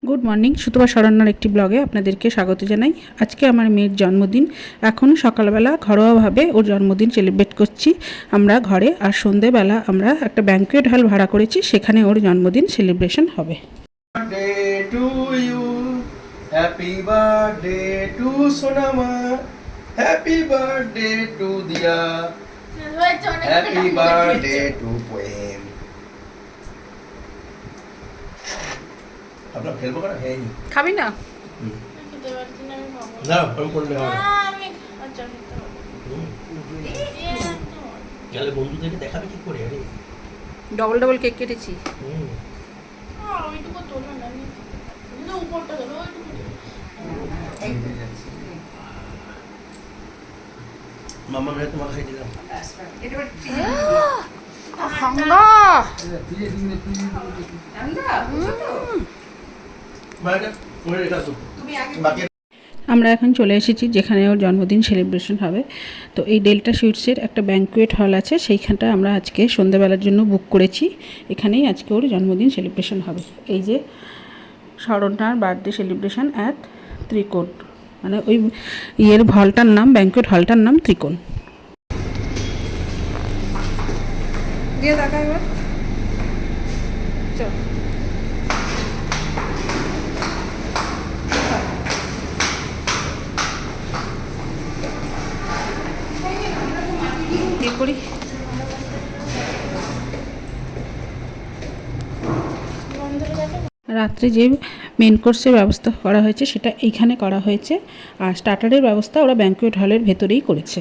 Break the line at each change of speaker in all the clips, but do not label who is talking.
Good morning, Sutapa শরণ্যার একটি ব্লগে আপনাদেরকে স্বাগত জানাই। আজকে আমার মেয়ের জন্মদিন। এখন সকালবেলা ঘরোয়াভাবে ওর জন্মদিন সেলিব্রেট করছি আমরা ঘরে, আর সন্ধেবেলা আমরা একটা ব্যাঙ্কুয়েট হল ভাড়া করেছি, সেখানে ওর জন্মদিন সেলিব্রেশন হবে।
birthday to you, happy birthday to Sonama, happy birthday to Dia, happy birthday to Poem. আপনার ফেলবো করা হয়নি।
খাবি না?
না, আমি করলে হবে না। গেলে বন্ধুদেরকে দেখাবে কি করে? আরে
ডবল ডবল কেক কেটেছি।
মামা ভাই তোমাকে খাই দিলাম।
আমরা এখন চলে এসেছি যেখানে ওর জন্মদিন সেলিব্রেশন হবে। তো এই ডেল্টা সুইটসের একটা ব্যাঙ্কুয়েট হল আছে, সেইখানটা আমরা আজকে সন্ধ্যাবেলার জন্য বুক করেছি। এখানেই আজকে ওর জন্মদিন সেলিব্রেশন হবে। এই যে শরণ্যার বার্থডে সেলিব্রেশন অ্যাট ত্রিকোণ, মানে ওই হলটার নাম, ব্যাঙ্কুয়েট হলটার নাম ত্রিকোণ। দিয়ে দেখা এবার চল। করি রাত্রে যে মেন কোর্সের ব্যবস্থা করা হয়েছে সেটা এইখানে করা হয়েছে, আর স্টার্টারের ব্যবস্থা ওরা ব্যাঙ্কুয়েট হলের ভেতরেই করেছে।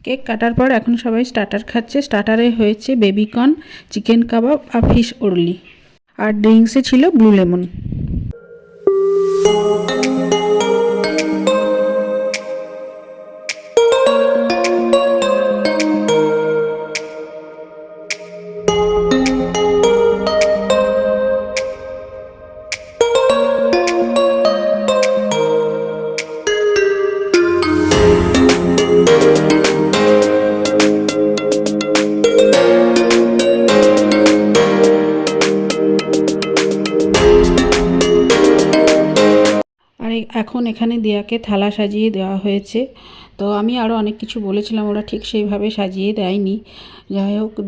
কেক কাটার পর এখন সবাই স্টার্টার খাচ্ছে। স্টার্টারে হয়েছে বেবিকর্ন, চিকেন কাবাব আর ফিশ ওরলি, আর ড্রিঙ্কসে ছিল ব্লু লেমন। আর এখন এখানে দিয়াকে থালা সাজিয়ে দেওয়া হয়েছে। তো আমি আরও অনেক কিছু বলেছিলাম, ওরা ঠিক সেইভাবে সাজিয়ে দেয়নি।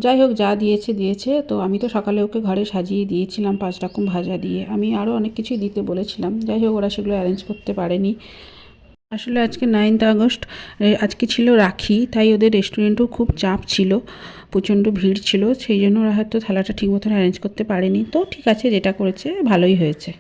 যাই হোক যা দিয়েছে দিয়েছে। তো আমি তো সকালে ওকে ঘরে সাজিয়ে দিয়েছিলাম 5 রকম ভাজা দিয়ে। আমি আরও অনেক কিছুই দিতে বলেছিলাম, যাই হোক ওরা সেগুলো অ্যারেঞ্জ করতে পারেনি। আসলে আজকে 9th আগস্ট, আজকে ছিল রাখি, তাই ওদের রেস্টুরেন্টেও খুব চাপ ছিল, প্রচণ্ড ভিড় ছিল, সেই জন্য ওরা হয়তো থালাটা ঠিক মতন অ্যারেঞ্জ করতে পারেনি। তো ঠিক আছে, যেটা করেছে ভালোই হয়েছে।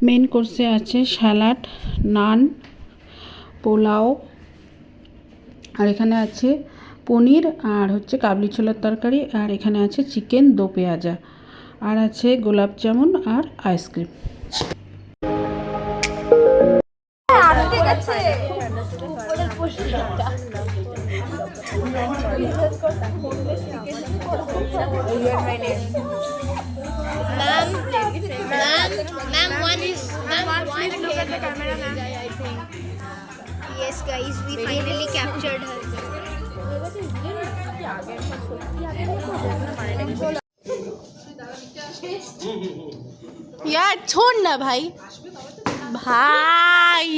মেন কোর্সে আছে স্যালাড, নান, পোলাও, আর এখানে আছে পনির, আর হচ্ছে কাবলি ছোলার তরকারি, আর এখানে আছে চিকেন দো পেঁয়াজা, আর আছে গোলাপ জামুন আর ice cream.
Ma'am, one is look at the camera, ma'am. I think. Yes, guys, we finally captured her.
यार छोड़ ना भाई भाई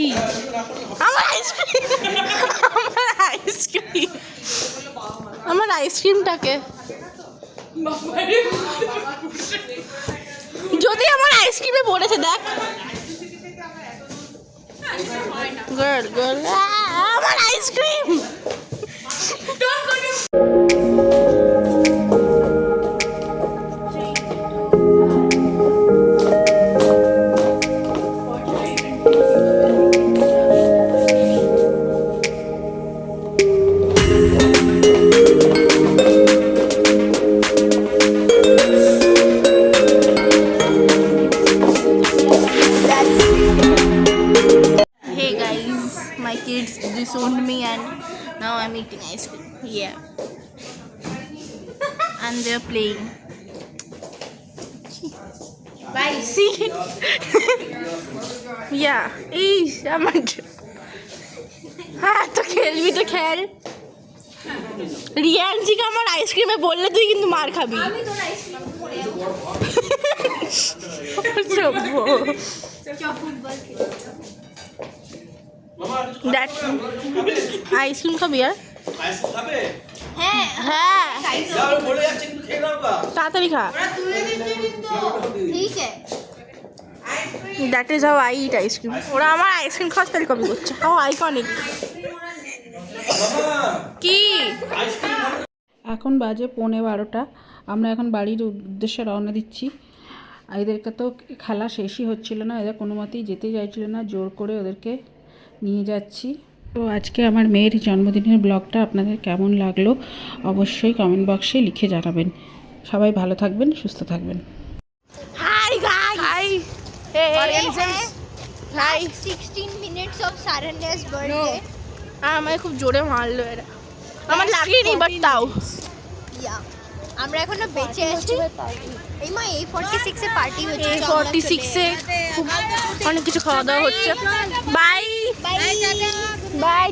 আমার আইসক্রিমটাকে যদি আমার আইসক্রিমে পড়েছে দেখ গার্ল গার্ল আমার ice cream My kids disowned me and now I'm eating ice cream. Yeah. And they're playing. Bye. See? Yeah. Eesh, আমার হ্যাঁ তো খেলবি তো খেল রিয়ানজিকে আমার আইসক্রিমে বললে তুই কিন্তু মার খাবি আইসক্রিম খাবি আর হ্যাঁ তাড়াতাড়ি খা that is how I eat ice cream ওরা আমার আইসক্রিম খাওয়ার তাহলে কপি করছে হাউ আইকনিক কি
এখন বাজে 11:15। আমরা এখন বাড়ির উদ্দেশ্যে রওনা দিচ্ছি। এদেরকে তো খেলা শেষই হচ্ছিল না, এদের কোনো মতেই যেতে চাইছিল না, জোর করে ওদেরকে নিয়ে যাচ্ছি। তো আজকে আমার মেয়ের জন্মদিনের ব্লগটা আপনাদের কেমন লাগলো অবশ্যই কমেন্ট বক্সে লিখে জানাবেন। সবাই ভালো থাকবেন, সুস্থ থাকবেন।
Hi guys hi high
Last 16 minutes of Saranya's birthday.
আমায় খুব জোরে মারলো এরা আমার লাগেনি বাট তাও
Yeah. আমরা এখনো বেঁচে আছি। এই মা A46 এ পার্টি হচ্ছে।
এই 46 এ অনেক কিছু খাওয়া দাওয়া হচ্ছে বাই
বাই।
বাই